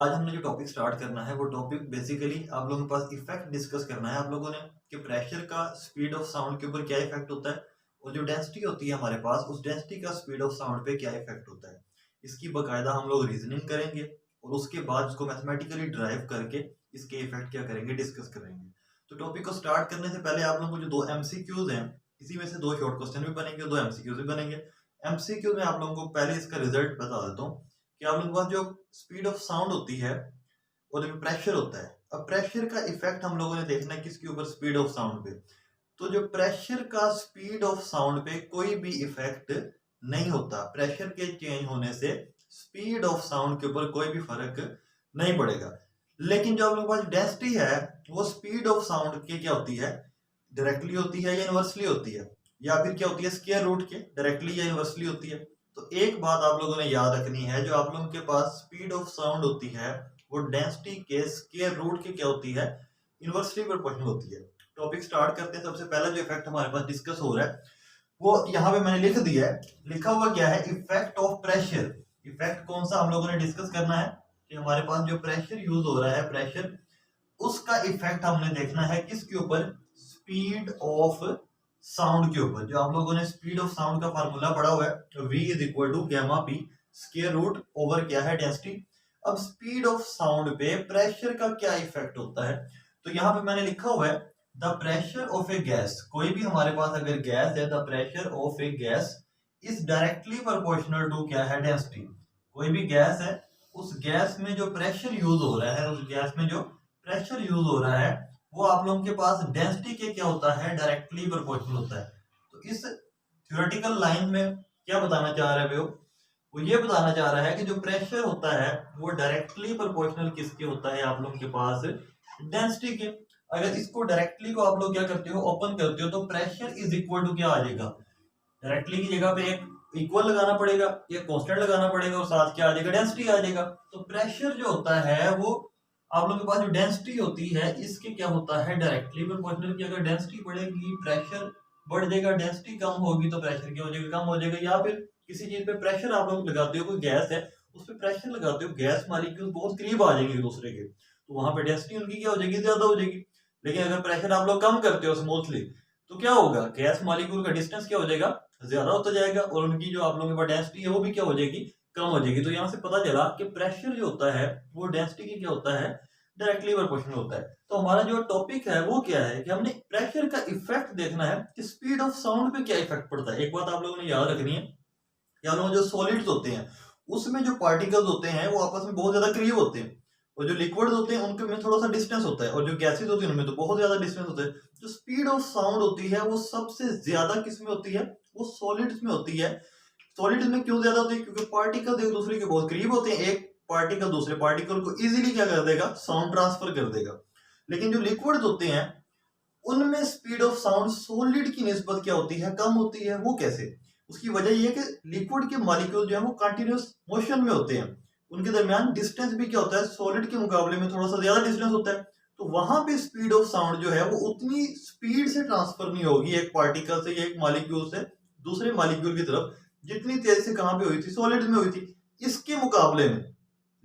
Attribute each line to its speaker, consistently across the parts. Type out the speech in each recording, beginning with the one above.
Speaker 1: आज हमने जो टॉपिक स्टार्ट करना है वो टॉपिक बेसिकली आप लोगों के पास इफेक्ट डिस्कस करना है आप लोगों ने कि प्रेशर का स्पीड ऑफ साउंड के ऊपर क्या इफेक्ट होता है और जो डेंसिटी होती है हमारे पास उस डेंसिटी का स्पीड ऑफ साउंड पे क्या इफेक्ट होता है। इसकी बकायदा हम लोग रीजनिंग करेंगे और उसके बाद इसको मैथमेटिकली ड्राइव करके इसके इफेक्ट क्या करेंगे डिस्कस करेंगे। तो टॉपिक को स्टार्ट करने से पहले आप लोगों को जो दो एमसीक्यूज हैं इसी में से दो शॉर्ट क्वेश्चन भी बनेंगे दो एमसीक्यूज भी बनेंगे। एमसीक्यू में आप लोगों को पहले इसका रिजल्ट बता देता हूँ कि आप लोगों के पास जो स्पीड ऑफ साउंड होती है और एक प्रेशर होता है। अब प्रेशर का इफेक्ट हम लोगों ने देखना है किसके ऊपर, स्पीड ऑफ साउंड पे। तो जो प्रेशर का स्पीड ऑफ साउंड पे कोई भी इफेक्ट नहीं होता। प्रेशर के चेंज होने से स्पीड ऑफ साउंड के ऊपर कोई भी फर्क नहीं पड़ेगा। लेकिन जो आप लोगों के पास डेंसिटी है वो स्पीड ऑफ साउंड की क्या होती है, डायरेक्टली होती है या इनवर्सली होती है, या फिर क्या होती है स्क्वायर रूट के डायरेक्टली या इनवर्सली होती है। तो एक बात आप लोगों ने याद रखनी है, जो आप लोगों के पास स्पीड ऑफ साउंड होती है वो डेंसिटी के स्क्वायर रूट की क्या होती है, इनवर्सली प्रोपोर्शनल होती है। टॉपिक स्टार्ट करते हैं। सबसे पहला जो इफेक्ट हमारे पास डिस्कस हो रहा है वो यहाँ पे मैंने लिख दिया है। लिखा हुआ क्या है, इफेक्ट ऑफ प्रेशर। इफेक्ट कौन सा हम लोगों ने डिस्कस करना है कि हमारे पास जो प्रेशर यूज हो रहा है, प्रेशर उसका इफेक्ट हमने देखना है किसके ऊपर, स्पीड ऑफ साउंड के ऊपर। जो आप लोगों ने स्पीड ऑफ साउंड का फार्मूला पढ़ा हुआ है, v is equal to gamma P square root over क्या है, डेंसिटी। अब स्पीड ऑफ साउंड पे प्रेशर का क्या इफेक्ट होता है, तो यहाँ पे मैंने लिखा हुआ है the pressure of a gas. कोई भी हमारे पास अगर गैस है, the pressure of a gas is directly proportional to क्या है, डेंसिटी। कोई भी गैस है, उस गैस में जो प्रेशर यूज हो रहा है, उस गैस में जो प्रेशर यूज हो रहा है वो आप लोगों के पास डेंसिटी के क्या होता है, डायरेक्टली प्रोपोर्शनल होता है। तो इस थ्योरेटिकल लाइन में क्या बताना चाह रहे हो, वो ये बताना चाह रहा है कि जो प्रेशर होता है वो डायरेक्टली प्रोपोर्शनल किसके होता है, आप लोगों के पास डेंसिटी के। अगर इसको डायरेक्टली को आप लोग क्या करते हो, ओपन करते हो, तो प्रेशर इज इक्वल टू क्या आ जाएगा, डायरेक्टली की जगह पे एक इक्वल लगाना पड़ेगा, एक कांस्टेंट लगाना पड़ेगा और साथ क्या आ जाएगा, डेंसिटी आ जाएगा। तो प्रेशर जो होता है वो आप लोगों के पास जो डेंसिटी होती है इसके क्या होता है, डायरेक्टली प्रोपोर्शनल की। अगर डेंसिटी बढ़ेगी प्रेशर बढ़ जाएगा, डेंसिटी कम होगी तो प्रेशर क्या हो जाएगा, कम हो जाएगा। या फिर किसी चीज पे प्रेशर आप लोग लगाते हो, कोई गैस है उस पर प्रेशर लगाते हो, गैस मॉलिक्यूल बहुत करीब आ जाएंगे एक दूसरे के, तो वहां पे डेंसिटी उनकी क्या हो जाएगी, ज्यादा हो जाएगी। लेकिन अगर प्रेशर आप लोग कम करते हो स्मूथली तो क्या होगा, गैस मॉलिक्यूल का डिस्टेंस क्या हो जाएगा, ज्यादा होता जाएगा और उनकी जो आप लोगों के पास डेंसिटी है वो भी क्या हो जाएगी, कम हो जाएगी। तो यहाँ से पता चला कि प्रेशर जो होता है वो डेंसिटी की क्या होता है, डायरेक्टली प्रोपोर्शनल होता है। तो हमारा जो टॉपिक है वो क्या है कि हमने प्रेशर का इफेक्ट देखना है कि स्पीड ऑफ साउंड पे क्या इफेक्ट पड़ता है। एक बात आप लोगों ने याद रखनी है, या लोग जो सॉलिड्स होते हैं उसमें जो पार्टिकल्स होते हैं वो आपस में बहुत ज्यादा करीब होते हैं, और जो लिक्विड होते हैं उनके में थोड़ा सा डिस्टेंस होता है, और जो गैसेज होती है उनमें तो बहुत ज्यादा डिस्टेंस होता है। जो स्पीड ऑफ साउंड होती है वो सबसे ज्यादा किस में होती है, वो सॉलिड्स में होती है। सॉलिड्स में क्यों ज्यादा होती है, क्योंकि पार्टिकल एक दूसरे के बहुत करीब होते हैं, एक पार्टिकल दूसरे पार्टिकल को इजीली क्या कर देगा, साउंड ट्रांसफर कर देगा। लेकिन जो लिक्विड्स होते हैं उनमें स्पीड ऑफ साउंड सॉलिड की निस्बत क्या होती है, कम होती है। वो कैसे, उसकी वजह यह है कि लिक्विड के मॉलिक्यूल जो है वो कंटिन्यूअस मोशन में होते हैं, उनके दरमियान डिस्टेंस भी क्या होता है, सॉलिड के मुकाबले में थोड़ा सा ज्यादा डिस्टेंस होता है। तो वहां पे स्पीड ऑफ साउंड जो है वो उतनी स्पीड से ट्रांसफर नहीं होगी एक पार्टिकल से या एक मॉलिक्यूल से दूसरे मॉलिक्यूल की तरफ, जितनी तेज से कहां पे हुई थी, सॉलिड में हुई थी। इसके मुकाबले में,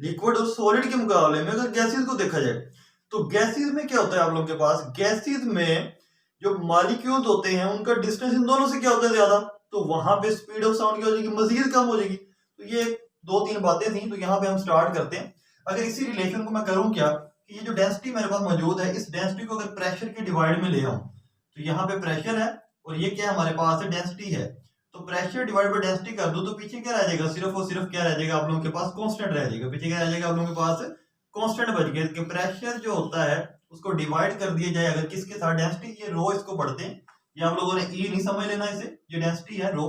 Speaker 1: लिक्विड और सॉलिड के मुकाबले में अगर गैसेस को देखा जाए तो गैसेस में क्या होता है, आप लोगों के पास गैसेस में जो मॉलिक्यूल्स होते हैं उनका डिस्टेंस इन दोनों से क्या होता है, ज्यादा। तो वहां पे स्पीड ऑफ साउंड क्या हो जाएगी, मजीद कम हो जाएगी। तो ये दो तीन बातें थी, तो यहाँ पे हम स्टार्ट करते हैं। अगर इसी रिलेशन को मैं करूं क्या कि ये जो डेंसिटी मेरे पास मौजूद है, इस डेंसिटी को अगर प्रेशर के डिवाइड में ले आऊं, तो यहाँ पे प्रेशर है और ये क्या हमारे पास है, डेंसिटी है। तो प्रेशर डिवाइड बाय डेंसिटी कर दो तो पीछे क्या रह जाएगा, सिर्फ और सिर्फ क्या रह जाएगा, आप लोगों के पास कांस्टेंट रह जाएगा। पीछे क्या रह जाएगा, आप लोगों के पास कांस्टेंट बच गया कि प्रेशर जो होता है उसको डिवाइड कर दिया जाए अगर किसके साथ, डेंसिटी। ये रो इसको पढ़ते हैं, ये आप लोगों ने ई नहीं समझ लेना इसे, ये डेंसिटी है रो।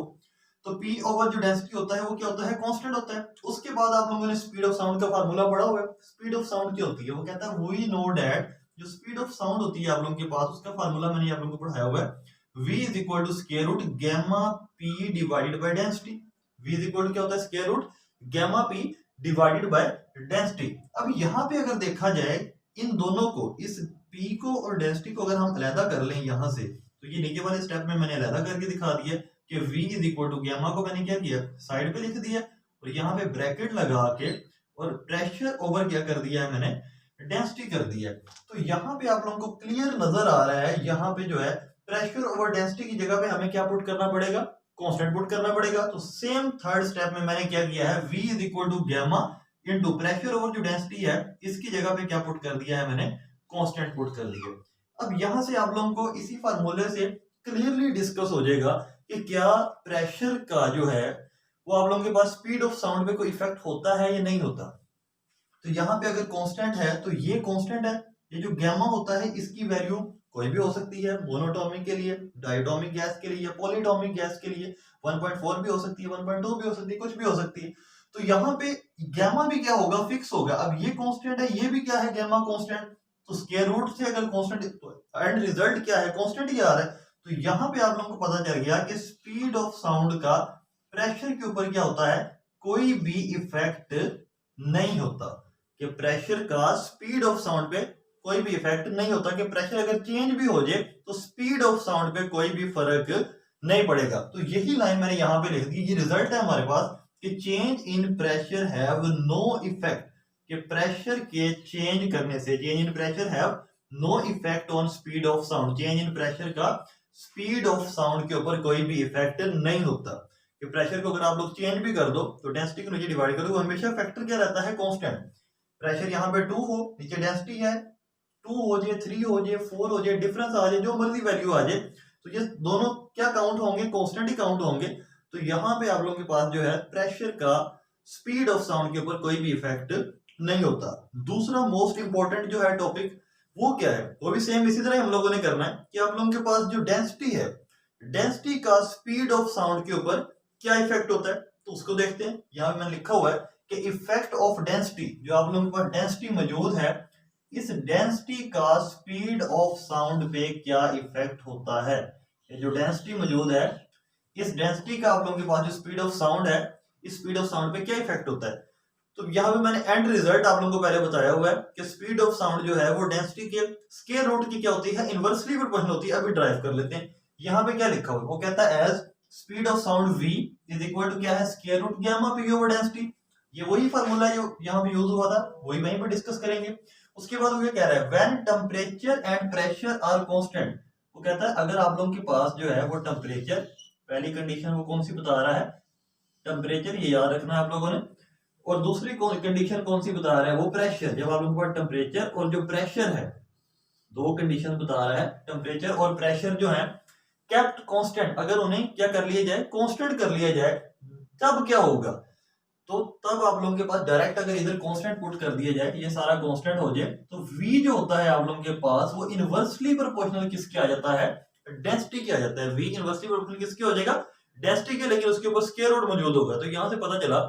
Speaker 1: तो पी ओवर जो डेंसिटी होता है वो क्या होता है, कांस्टेंट होता है। उसके बाद आप लोगों ने स्पीड ऑफ साउंड का फार्मूला पढ़ा हुआ है। स्पीड ऑफ साउंड क्या होती है, वो कहता है वी नो दैट, जो स्पीड ऑफ साउंड होती है आप लोगों के पास उसका फार्मूला मैंने आप लोगों को पढ़ाया हुआ है, v is equal to square root gamma p divided by density. v is equal to क्या होता है, square root gamma p divided by density. अब यहाँ पे अगर देखा जाए इन दोनों को, इस p को और डेंसिटी को अगर हम अलग कर लें यहाँ से, तो ये नीचे वाले स्टेप में मैंने अलग करके दिखा दिया कि v is equal to gamma को मैंने क्या किया, साइड पे लिख दिया, और यहाँ पे ब्रैकेट लगा के और प्रेशर ओवर क्या कर दिया है मैंने, डेंसिटी कर दिया है। तो यहाँ पे आप लोगों को क्लियर नजर आ रहा है, यहाँ पे जो है प्रेशर ओवर डेंसिटी की जगह पे हमें क्या पुट करना पड़ेगा, कांस्टेंट पुट करना पड़ेगा। तो सेम थर्ड स्टेप में मैंने क्या किया है, V is equal to gamma into pressure over जो डेंसिटी है इसकी जगह पे क्या पुट कर दिया है मैंने, कांस्टेंट पुट कर दिया। अब यहां से आप लोगों को इसी फार्मूले से क्लियरली डिस्कस हो जाएगा कि क्या प्रेशर का जो है वो आप लोगों के पास स्पीड ऑफ साउंड पे कोई इफेक्ट होता है या नहीं होता। तो यहाँ पे अगर कांस्टेंट है तो ये कांस्टेंट है, ये जो गैमा होता है इसकी वैल्यू कोई भी हो सकती है, मोनोटॉमिक के लिए, डायटोमिक गैस के लिए, पॉलीटॉमिक गैस के लिए 1.4 भी हो सकती है, 1.2 भी हो सकती है, कुछ भी हो सकती है। तो यहाँ पे गैमा भी क्या होगा, फिक्स होगा। अब ये कांस्टेंट है, ये भी क्या है, गैमा कांस्टेंट। तो स्क्वायर रूट से अगर कांस्टेंट, एंड रिजल्ट क्या है, कांस्टेंट ही आ रहा है। तो यहाँ पे आप लोगों को पता चल गया कि स्पीड ऑफ साउंड का प्रेशर के ऊपर क्या होता है, कोई भी इफेक्ट नहीं होता। कि प्रेशर का स्पीड ऑफ साउंड पे कोई भी इफेक्ट नहीं होता, कि प्रेशर अगर चेंज भी हो जाए तो स्पीड ऑफ साउंड पे कोई भी फर्क नहीं पड़ेगा। तो यही लाइन मैंने यहां पे लिख दी, ये रिजल्ट है हमारे पास कि change in pressure have no effect, कि प्रेशर के चेंज करने से, change in pressure have no effect on speed of sound, change in pressure का स्पीड ऑफ साउंड के ऊपर कोई भी इफेक्ट नहीं होता। कि प्रेशर को अगर आप लोग चेंज भी कर दो तो डेंसिटी को नीचे डिवाइड करो, हमेशा फैक्टर क्या रहता है, कांस्टेंट। प्रेशर यहाँ पे 2 हो, नीचे डेंसिटी है, 2 हो जाए, 3 हो जाए, 4 हो जाए, डिफरेंस आ जाए, जो मर्जी वैल्यू आ जाए, तो ये दोनों क्या काउंट होंगे, कांस्टेंट ही काउंट होंगे। तो यहाँ पे आप लोगों के पास जो है प्रेशर का स्पीड ऑफ साउंड के ऊपर कोई भी इफेक्ट नहीं होता। दूसरा मोस्ट इंपॉर्टेंट जो है टॉपिक वो क्या है, वो भी सेम इसी तरह हम लोगों ने करना है कि आप लोगों के पास जो डेंसिटी है, डेंसिटी का स्पीड ऑफ साउंड के ऊपर क्या इफेक्ट होता है, तो उसको देखते हैं। यहाँ मैंने लिखा हुआ है कि इफेक्ट ऑफ डेंसिटी, जो आप लोगों के पास डेंसिटी मौजूद है, इस डेंसिटी का स्पीड ऑफ साउंड पे क्या इफेक्ट होता है। ये जो डेंसिटी मौजूद है, इस डेंसिटी का आप लोगों के पास जो स्पीड ऑफ साउंड है, इस स्पीड ऑफ साउंड पे क्या इफेक्ट होता है। तो यहाँ पे मैंने एंड रिजल्ट आप लोगों को पहले बताया हुआ है कि स्पीड ऑफ साउंड जो है वो डेंसिटी के स्क्वायर रूट की क्या होती है, इनवर्सली प्रोपोर्शनल होती है। अभी ड्राइव कर लेते हैं, यहाँ पे क्या लिखा हुआ है, वो कहता है as speed of sound v is equal to क्या है, square root gamma P over density. ये वही फार्मूला है जो यहाँ पे यूज हुआ था, वही वहीं पे डिस्कस करेंगे। उसके बाद वो ये कह रहा है when temperature and pressure are constant, वो कहता है अगर आप लोगों के पास जो है वो टेम्परेचर, पहली कंडीशन वो कौन सी बता रहा है, टेम्परेचर, ये याद रखना है आप लोगों ने। और दूसरी कंडीशन कौन सी बता रहा है, वो प्रेशर। जब आप लोगों के पास टेम्परेचर और जो प्रेशर है, दो कंडीशन बता रहा है, टेम्परेचर और प्रेशर जो है केप्ट कांस्टेंट, अगर उन्हें क्या कर लिया जाए, कांस्टेंट कर लिया जाए, तब क्या होगा। तो तब आप लोगों के पास डायरेक्ट अगर इधर कांस्टेंट पुट कर दिया जाए, ये सारा कांस्टेंट हो जाए, तो v जो होता है आप लोगों के पास वो इनवर्सली प्रोपोर्शनल किसके आ जाता है, डेंसिटी के आ जाता है। v इनवर्सली प्रोपोर्शनल किसके हो जाएगा, डेंसिटी के, लेकिन उसके ऊपर स्क्वायर रूट मौजूद होगा। तो यहां से पता चला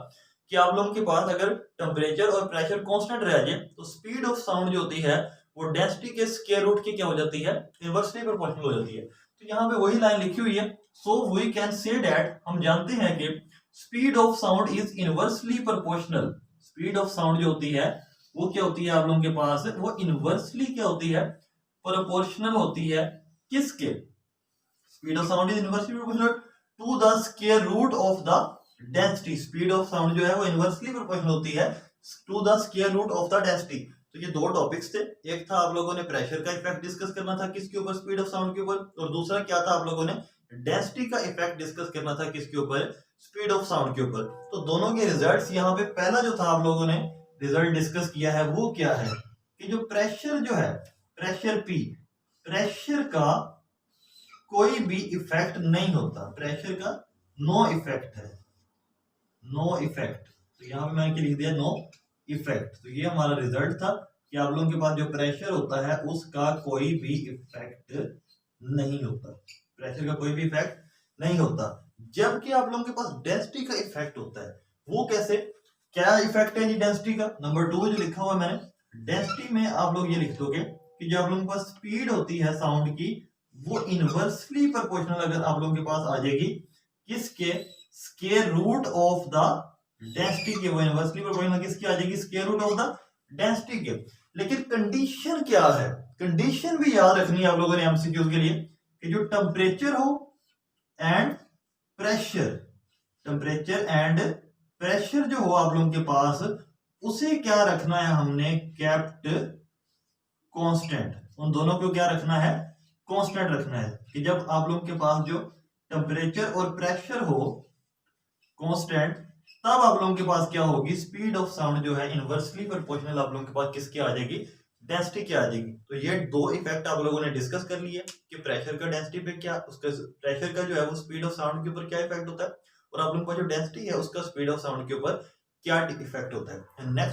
Speaker 1: कि आप लोगों के पास अगर टेम्परेचर और प्रेशर कांस्टेंट रह जाए तो स्पीड ऑफ साउंड जो होती है वो डेंसिटी के स्क्वायर रूट की क्या हो जाती है, इनवर्सली प्रोपोर्शनल हो जाती है। तो यहाँ पे वही लाइन लिखी हुई है, so we can say that, हम जानते हैं कि speed of sound is inversely proportional. Speed of sound जो होती है वो क्या होती है आप लोगों के पास, वो इनवर्सली क्या होती है, प्रोपोर्शनल होती है किसके, speed of sound is inversely proportional to the square root of the density. Speed of sound जो है वो इनवर्सली प्रोपोर्शनल होती है to the square root of the density. तो ये दो टॉपिक्स थे, एक था आप लोगों ने प्रेशर का इफेक्ट डिस्कस करना था किसके ऊपर, स्पीड ऑफ साउंड के ऊपर, और दूसरा क्या था, आप लोगों ने डेंसिटी का इफेक्ट डिस्कस करना था किसके ऊपर, स्पीड ऑफ साउंड के ऊपर। तो दोनों के रिजल्ट्स यहाँ पे पहला जो था आप लोगों ने रिजल्ट डिस्कस किया है वो क्या है कि जो प्रेशर जो है, प्रेशर P, प्रेशर का कोई भी इफेक्ट नहीं होता, प्रेशर का नो इफेक्ट है, नो इफेक्ट। तो यहाँ पे मैंने लिख दिया नो इफेक्ट। तो ये हमारा रिजल्ट था कि आप लोगों के पास जो प्रेशर होता है उसका कोई भी इफेक्ट नहीं होता, प्रेशर का कोई भी इफेक्ट नहीं होता। जबकि आप लोगों के पास डेंसिटी का इफेक्ट होता है, वो कैसे, क्या इफेक्ट है जी डेंसिटी का, नंबर 2 जो लिखा हुआ मैंने, डेंसिटी में आप लोग ये लिख दोगे कि जो आप लोगों के पास स्पीड होती है साउंड की वो इनवर्सली प्रोपोर्शनल अगर आप लोगों के पास आ जाएगी किसके, square root of the density के, वो इनवर्सली प्रोपोर्शनल किसकी आ जाएगी, square root of the density के। लेकिन कंडीशन क्या है, कंडीशन भी याद रखनी है आप लोगों ने एमसीक्यूज के लिए कि जो टेम्परेचर हो and pressure, temperature and pressure जो हो आप लोगों के पास उसे क्या रखना है हमने, केप्ट कांस्टेंट। उन दोनों को क्या रखना है, कांस्टेंट रखना है। कि जब आप लोगों के पास जो टेम्परेचर और प्रेशर हो कांस्टेंट, तब आप लोगों के पास क्या होगी, स्पीड ऑफ साउंड जो है इनवर्सली प्रोपोर्शनल आप लोगों के पास किसकी आ जाएगी, डेंसिटी की आ जाएगी। तो ये दो इफेक्ट आप लोगों ने डिस्कस कर लिए कि प्रेशर का डेंसिटी पे क्या, उसका प्रेशर का जो है वो स्पीड ऑफ साउंड के ऊपर क्या इफेक्ट होता है, और आप लोगों का जो डेंसिटी है उसका स्पीड ऑफ साउंड के ऊपर क्या इफेक्ट होता है। नेक्स्ट